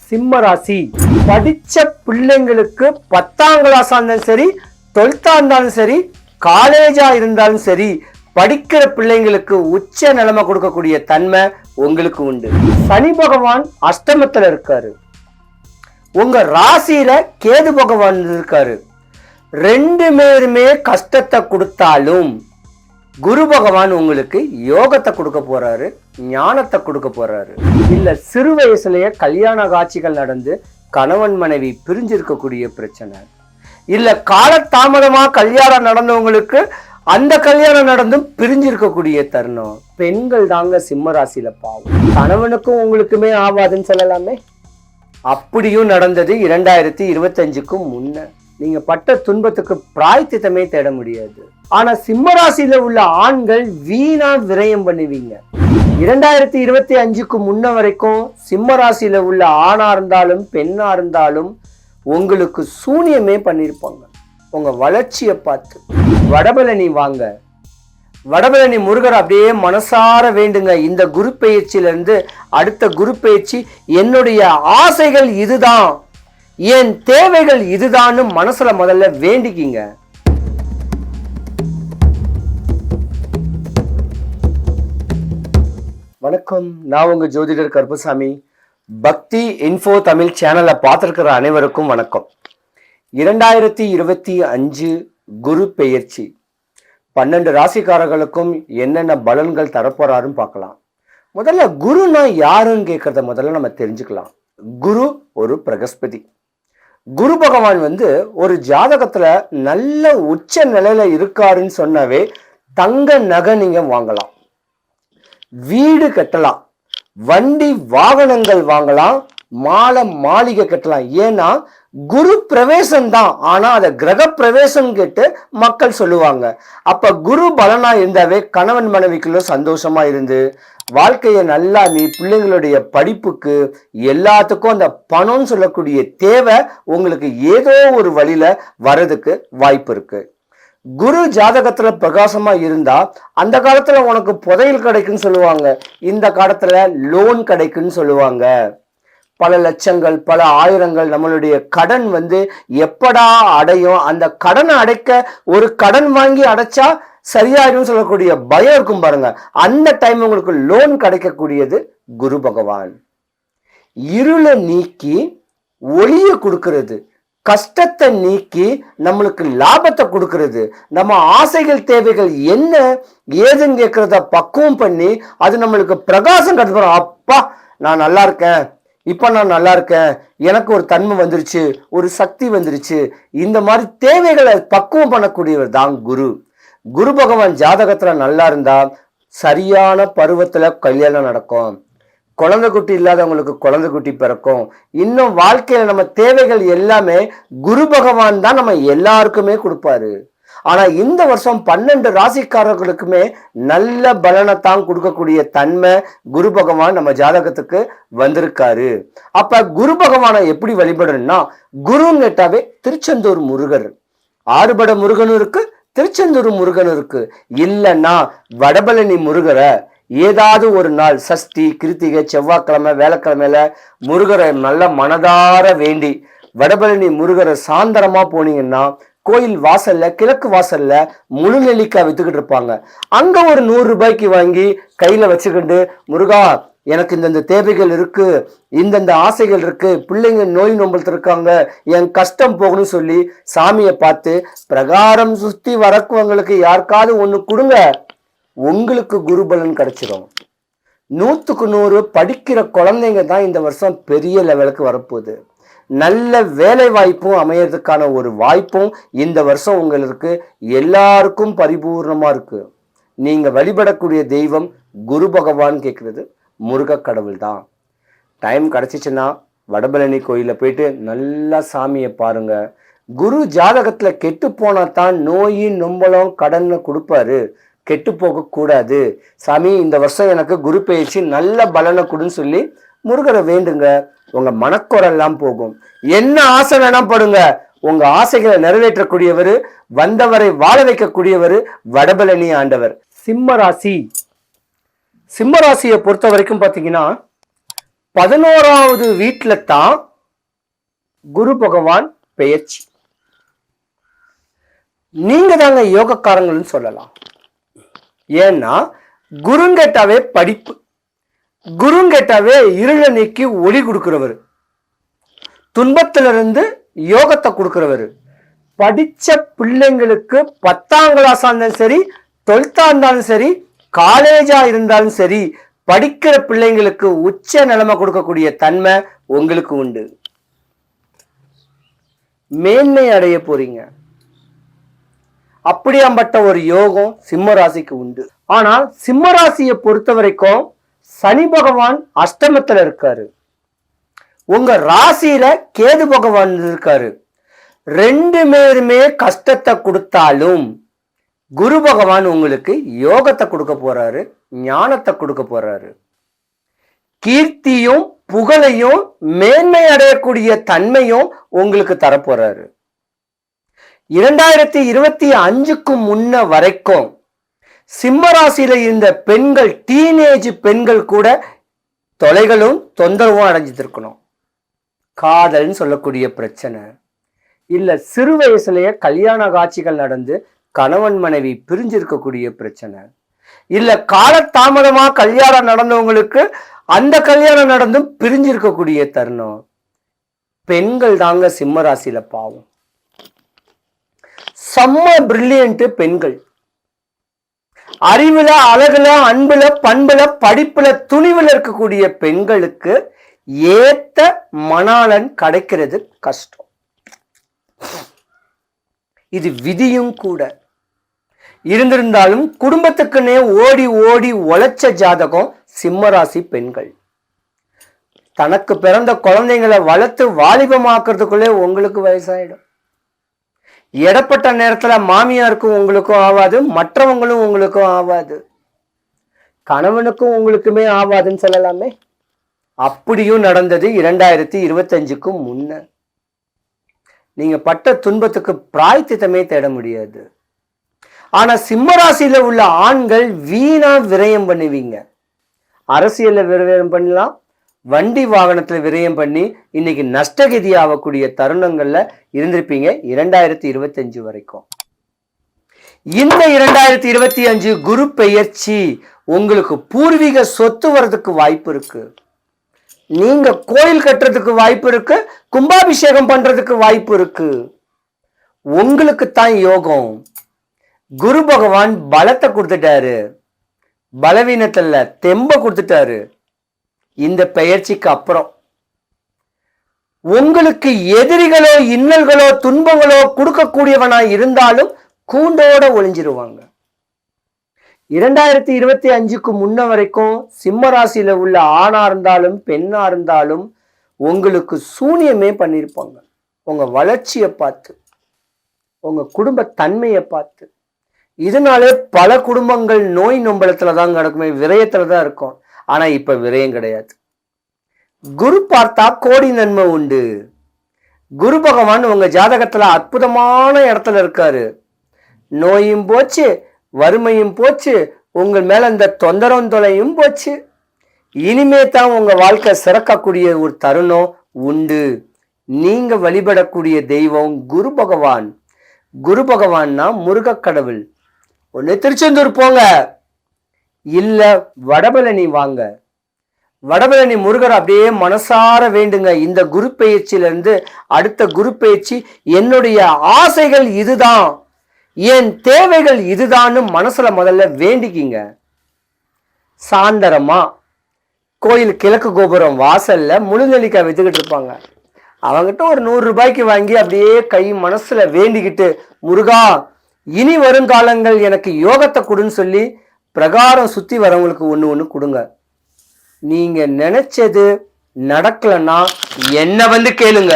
சிம்ம ராசி. படிச்ச பிள்ளைங்களுக்கு 10ஆம் கிளாஸா இருந்தாலும் சரி, 12ஆ இருந்தாலும் சரி, காலேஜா இருந்தாலும் சரி, படிக்கிற பிள்ளைங்களுக்கு உச்ச நிலைமை கொடுக்கக்கூடிய தன்மை உங்களுக்கு உண்டு. சனி பகவான் அஷ்டமத்துல இருக்காரு, உங்க ராசியில கேது பகவான் இருக்காரு. ரெண்டு பேருமே கஷ்டத்தை கொடுத்தாலும் குரு பகவான் உங்களுக்கு யோகத்தை கொடுக்க போறாரு, ஞானத்தை கொடுக்க போறாரு. இல்ல சிறு வயசுலயே கல்யாண காட்சிகள் நடந்து கணவன் மனைவி பிரிஞ்சிருக்கக்கூடிய பிரச்சனை, இல்ல காலதாமதமா கல்யாணம் நடந்தவங்களுக்கு அந்த கல்யாணம் நடந்தும் பிரிஞ்சிருக்கக்கூடிய தருணம். பெண்கள் தாங்க சிம்ம ராசியில பாவம். கணவனுக்கும் உங்களுக்குமே ஆவாதுன்னு சொல்லலாமே. அப்படியும் நடந்தது 2025க்கு முன்ன. நீங்க பட்ட துன்பத்துக்கு பிராய்த்தித்தமே தேட முடியாது. ஆனா சிம்ம ராசியில உள்ள ஆண்கள் வீணா விரயம் பண்ணுவீங்க. 2025க்கு முன்ன வரைக்கும் சிம்ம ராசியில உள்ள ஆணா இருந்தாலும் பெண்ணா இருந்தாலும் உங்களுக்கு சூனியமே பண்ணிருப்பாங்க. உங்க வளர்ச்சியை பார்த்து வடபழனி வாங்க, வடபழனி முருகர் அப்படியே மனசார வேண்டுங்க. இந்த குரு பெயர்ச்சியில இருந்து அடுத்த குரு பெயர்ச்சி என்னுடைய ஆசைகள் இதுதான், என் தேவைகள் இதுதான் மனசுல முதல்ல வேண்டிக்கிங்க. வணக்கம், நான் உங்க ஜோதிடர் கருப்பசாமி. பக்தி இன்ஃபோ தமிழ் சேனலை பார்த்திருக்கிற அனைவருக்கும் வணக்கம். 2025 குரு பெயர்ச்சி 12 ராசிக்காரர்களுக்கும் என்னென்ன பலன்கள் தரப்போறாருன்னு பார்க்கலாம். முதல்ல குருனா யாருன்னு கேட்கறத முதல்ல நம்ம தெரிஞ்சுக்கலாம். குரு ஒரு பிரகஸ்பதி. குரு பகவான் ஒரு ஜாதகத்துல நல்ல உச்ச நிலையில இருக்காருன்னு சொன்னாவே தங்க நகை நீங்க வாங்கலாம், வீடு கட்டலாம், வண்டி வாகனங்கள் வாங்கலாம், மாளிகை கட்டலாம். ஏன்னா குரு பிரவேசம் தான், ஆனா அத கிரக பிரவேசம் கேட்டு மக்கள் சொல்லுவாங்க. அப்ப குரு பலனா இருந்தாவே கணவன் மனைவிக்குள்ள சந்தோஷமா இருந்து வாழ்க்கைய நல்லா நீ பிள்ளைங்களுடைய படிப்புக்கு எல்லாத்துக்கும் அந்த பணம்னு சொல்லக்கூடிய தேவை உங்களுக்கு ஏதோ ஒரு வழியில வர்றதுக்கு வாய்ப்பு இருக்கு. குரு ஜாதகத்துல பிரகாசமா இருந்தா அந்த காலத்துல உனக்கு புதையல் கிடைக்குன்னு சொல்லுவாங்க, இந்த காலத்துல லோன் கிடைக்குன்னு சொல்லுவாங்க. பல லட்சங்கள் பல ஆயிரங்கள் நம்மளுடைய கடன் எப்படா அடையும், அந்த கடனை அடைக்க ஒரு கடன் வாங்கி அடைச்சா சரியாயிடும் சொல்லக்கூடிய பயம் இருக்கும் பாருங்க. அந்த டைம் உங்களுக்கு லோன் கிடைக்கக்கூடியது குரு பகவான். இருளை நீக்கி ஒளிய கொடுக்கிறது, கஷ்டத்தை நீக்கி நம்மளுக்கு லாபத்தை கொடுக்கிறது, நம்ம ஆசைகள் தேவைகள் என்ன ஏதுன்னு கேட்கறத பக்குவம் பண்ணி அது நம்மளுக்கு பிரகாசம் கிடைக்கும். அப்பா நான் நல்லா இருக்கேன், இப்ப நான் நல்லா இருக்கேன், எனக்கு ஒரு தன்மை வந்துருச்சு, ஒரு சக்தி வந்துருச்சு, இந்த மாதிரி தேவைகளை பக்குவம் பண்ணக்கூடியவர் தான் குரு. குரு பகவான் ஜாதகத்துல நல்லா இருந்தா சரியான பருவத்துல கல்யாணம் நடக்கும், குழந்தை குட்டி இல்லாதவங்களுக்கு குழந்தை குட்டி பிறக்கும். இன்னும் வாழ்க்கையில நம்ம தேவைகள் எல்லாமே குரு பகவான் தான் நம்ம எல்லாருக்குமே கொடுப்பாரு. ஆனா இந்த வருஷம் 12 ராசிக்காரர்களுக்குமே நல்ல பலனைத்தான் கொடுக்கக்கூடிய தன்மை குரு பகவான் நம்ம ஜாதகத்துக்கு வந்திருக்காரு. அப்ப குரு பகவானை எப்படி வழிபடணும்னா, குருன்னு கேட்டாவே திருச்செந்தூர் முருகர், ஆறுபட முருகனும் இருக்கு, திருச்செந்தூர் முருகன் இருக்கு. இல்லைன்னா வடபழனி முருகரை ஏதாவது ஒரு நாள் சஷ்டி கிருத்திகை செவ்வாய்க்கிழமை வேலைக்கிழமையில முருகரை நல்ல மனதார வேண்டி வடபழனி முருகரை சாந்தரமா போனீங்கன்னா கோயில் வாசல்ல கிழக்கு வாசல்ல முழு நெல்லிக்காய் வித்துக்கிட்டு இருப்பாங்க. அங்க ஒரு 100 ரூபாய்க்கு வாங்கி கையில வச்சுக்கிட்டு, முருகா எனக்கு இந்தந்த தேவைகள் இருக்கு, இந்தந்த ஆசைகள் இருக்கு, பிள்ளைங்க நோய் நொம்பல் இருக்காங்க, என் கஷ்டம் போகணும்னு சொல்லி சாமியை பார்த்து பிரகாரம் சுத்தி வரக்குவங்களுக்கு யாருக்காவது ஒண்ணு கொடுங்க, உங்களுக்கு குருபலன் கிடைச்சிடும். 100க்கு 100 படிக்கிற குழந்தைங்க தான் இந்த வருஷம் பெரிய லெவலுக்கு வரப்போகுது. நல்ல வேலை வாய்ப்பும் அமையறதுக்கான ஒரு வாய்ப்பும் இந்த வருஷம் உங்களுக்கு எல்லாருக்கும் பரிபூர்ணமா இருக்கு. நீங்க வழிபடக்கூடிய தெய்வம் குரு பகவான் கேட்கறது முருக கடவுள் தான். டைம் கிடைச்சிச்சுன்னா வடபழனி கோயில போயிட்டு நல்லா சாமியை பாருங்க. குரு ஜாதகத்துல கெட்டு போனா தான் நோயின் நொம்பலம் கடன்னு கொடுப்பாரு, கெட்டு போக கூடாது. சாமி இந்த வருஷம் எனக்கு குரு பெயர்ச்சி நல்ல பலனை கொடுன்னு சொல்லி முருகரை வேண்டுங்க, உங்க மனக்குறெல்லாம் போகும். என்ன ஆசை வேணா படுங்க, உங்க ஆசைகளை நிறைவேற்றக்கூடியவர், வந்தவரை வாழ வைக்கக்கூடியவர் வடபழனி ஆண்டவர். சிம்ம ராசி. சிம்ம ராசியை பொறுத்த வரைக்கும் பாத்தீங்கன்னா 11வது வீட்டுல தான் குரு பகவான் பெயர்ச்சி. நீங்க தாங்க யோகக்காரங்கள்னு சொல்லலாம். ஏன்னா குருங்கேட்டாவே படிப்பு, குருங்கேட்டாவே இருள நீக்கி ஒளி கொடுக்கிறவர், துன்பத்திலிருந்து யோகத்தை கொடுக்கிறவர். படிச்ச பிள்ளைங்களுக்கு 10ஆம் கிளாஸா இருந்தாலும் சரி, 12ஆ இருந்தாலும் சரி, காலேஜா இருந்தாலும் சரி, படிக்கிற பிள்ளைங்களுக்கு உச்ச நிலைமை கொடுக்கக்கூடிய தன்மை உங்களுக்கு உண்டு. மேன்மை அடைய போறீங்க. அப்படியாம்பட்ட ஒரு யோகம் சிம்ம ராசிக்கு உண்டு. ஆனால் சிம்ம ராசியை பொறுத்த வரைக்கும் சனி பகவான் அஷ்டமத்துல இருக்காரு, உங்க ராசியில கேது பகவான் இருக்காரு. 2 பேருமே கஷ்டத்தை கொடுத்தாலும் குரு பகவான் உங்களுக்கு யோகத்தை கொடுக்க போறாரு, ஞானத்தை கொடுக்க போறாரு. கீர்த்தியும் புகழையும் மேன்மை அடையக்கூடிய தன்மையும் உங்களுக்கு தரப்போறாரு. 2025க்கு முன்ன வரைக்கும் சிம்ம ராசியில இருந்த பெண்கள், டீனேஜ் பெண்கள் கூட தொலைகளும் தொந்தரவும் அடைஞ்சிட்டு இருக்கணும். காதல்னு சொல்லக்கூடிய பிரச்சனை, இல்ல சிறு வயசுலயே கல்யாண காட்சிகள் நடந்து கணவன் மனைவி பிரிஞ்சிருக்கக்கூடிய பிரச்சனை, இல்ல காலதாமதமா கல்யாணம் நடந்தவங்களுக்கு அந்த கல்யாணம் நடந்தும் பிரிஞ்சிருக்கக்கூடிய தருணம். பெண்கள் தாங்க சிம்ம ராசியில பாவம். செம்ம பிரில்லியன்ட் பெண்கள். அறிவுல, அழகுல, அன்புல, பண்புல, படிப்புல, துணிவுல இருக்கக்கூடிய பெண்களுக்கு ஏத்த மணாளன் கிடைக்கிறது கஷ்டம். இது விதியும் கூட. இருந்திருந்தாலும் குடும்பத்துக்குன்னே ஓடி ஓடி உழைச்ச ஜாதகம் சிம்மராசி பெண்கள். தனக்கு பிறந்த குழந்தைங்களை வளர்த்து வாலிபமாக்குறதுக்குள்ளே உங்களுக்கு வயசாயிடும். இடப்பட்ட நேரத்துல மாமியாருக்கும் உங்களுக்கும் ஆவாது, மற்றவங்களும் உங்களுக்கும் ஆவாது, கணவனுக்கும் உங்களுக்குமே ஆவாதுன்னு சொல்லலாமே. அப்படியும் நடந்தது 2025க்கு முன்ன. நீங்க பட்ட துன்பத்துக்கு பிராயத்தித்தமே தேட முடியாது. ஆனா சிம்மராசியில உள்ள ஆண்கள் வீணா விரயம் பண்ணுவீங்க. அரசியல்ல விரயம் பண்ணலாம், வண்டி வாகனத்துல விரயம் பண்ணி இன்னைக்கு நஷ்டகதி ஆகக்கூடிய தருணங்கள்ல இருந்திருப்பீங்க 2025 வரைக்கும். இந்த 2025 குரு பெயர்ச்சி உங்களுக்கு பூர்வீக சொத்து வர்றதுக்கு வாய்ப்பு இருக்கு. நீங்க கோயில் கட்டுறதுக்கு வாய்ப்பு இருக்கு, கும்பாபிஷேகம் பண்றதுக்கு வாய்ப்பு இருக்கு. உங்களுக்கு தான் யோகம். குரு பகவான் பலத்தை கொடுத்துட்டாரு, பலவீனத்துல தெம்ப கொடுத்துட்டாரு. இந்த பெயர்ச்சிக்கு அப்புறம் உங்களுக்கு எதிரிகளோ இன்னல்களோ துன்பங்களோ கொடுக்கக்கூடியவனா இருந்தாலும் கூண்டோட ஒளிஞ்சிருவாங்க. 2025க்கு முன்ன வரைக்கும் சிம்ம ராசியில உள்ள ஆணா இருந்தாலும் பெண்ணா இருந்தாலும் உங்களுக்கு சூனியமே பண்ணியிருப்பாங்க. உங்க வளர்ச்சியை பார்த்து, உங்க குடும்ப தன்மையை பார்த்து. இதனாலே பல குடும்பங்கள் நோய் நொம்பலத்துலதான் கிடக்குமே, விரயத்துலதான் இருக்கும். ஆனா இப்ப விரயம் கிடையாது. குரு பார்த்தா கோடி நன்மை உண்டு. குரு பகவான் உங்க ஜாதகத்துல அற்புதமான இடத்துல இருக்காரு. நோயும் போச்சு, வறுமையும் போச்சு, உங்கள் மேல இந்த தொந்தரவும் தொலையும் போச்சு. இனிமே தான் உங்க வாழ்க்கை சிறக்கக்கூடிய ஒரு தருணம் உண்டு. நீங்க வழிபடக்கூடிய தெய்வம் குரு பகவான். குரு பகவான்னா முருக கடவுள். ஒண்ணு திருச்செந்தூர் போங்க, இல்ல வடபழனி வாங்க. வடபழனி முருகர் அப்படியே மனசார வேண்டுங்க. இந்த குரு பெயர்ச்சியில இருந்து அடுத்த குரு பெயர்ச்சி என்னுடைய ஆசைகள் இதுதான், என் தேவைகள் இதுதான்னு மனசுல முதல்ல வேண்டிக்கிங்க. சாந்தரமா கோயில் கிழக்கு கோபுரம் வாசல்ல முழுநெல்லிக்காய் வித்துக்கிட்டு இருப்பாங்க. அவங்கிட்ட ஒரு 100 ரூபாய்க்கு வாங்கி அப்படியே கை மனசுல வேண்டிக்கிட்டு, முருகா இனி வருங்காலங்கள் எனக்கு யோகத்தை கொடுன்னு சொல்லி பிரகாரம் சுத்தி வரவங்களுக்கு ஒண்ணு கொடுங்க. நீங்க நினைச்சது நடக்கலன்னா என்ன வந்து கேளுங்க,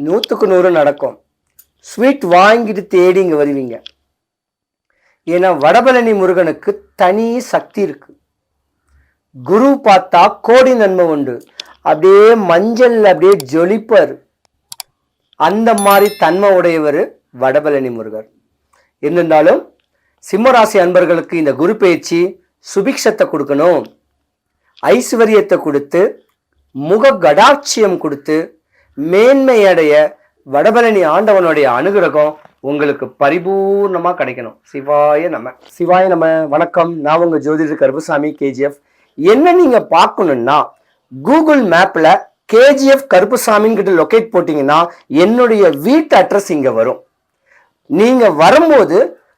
100க்கு 100 நடக்கும். ஸ்வீட் வாங்கிட்டு தேடி இங்க வருவீங்க. ஏன்னா வடபழனி முருகனுக்கு தனி சக்தி இருக்கு. குரு பார்த்தா கோடி நன்மை உண்டு. அப்படியே மஞ்சள்ல அப்படியே ஜொலிப்பார். அந்த மாதிரி தன்மை உடையவர் வடபழனி முருகர். இருந்தாலும் சிம்மராசி அன்பர்களுக்கு இந்த குரு பயிற்சி சுபிக்ஷத்தை கொடுக்கணும், ஐஸ்வர்யத்தை கொடுத்து முக கடாட்சியம் கொடுத்து மேன்மையடைய வடபழனி ஆண்டவனுடைய அனுகிரகம் உங்களுக்கு பரிபூர்ணமா கிடைக்கணும். சிவாய நம்ம. வணக்கம், நான் உங்க ஜோதிடர் கருப்புசாமி, KGF. என்ன நீங்க பார்க்கணும்னா கூகுள் மேப்ல KGF கருப்புசாமின்னு கிட்ட லொகேட் போட்டீங்கன்னா என்னுடைய வீட்டு அட்ரஸ் இங்க வரும். நீங்க வரும்போது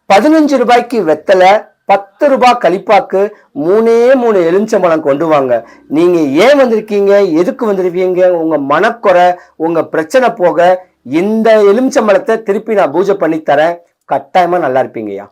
15 ரூபாய்க்கு வெத்தலை, 10 ரூபாய் கலிப்பாக்கு, 3 எலுமிச்சம்பழம் கொண்டு வாங்க. நீங்க ஏன் வந்திருக்கீங்க, எதுக்கு வந்திருக்கீங்க, உங்க மனக்குறை, உங்க பிரச்சனை போக இந்த எலுமிச்சம்பழத்தை திருப்பி நான் பூஜை பண்ணி தரேன். கட்டாயமா நல்லா இருப்பீங்கய்யா.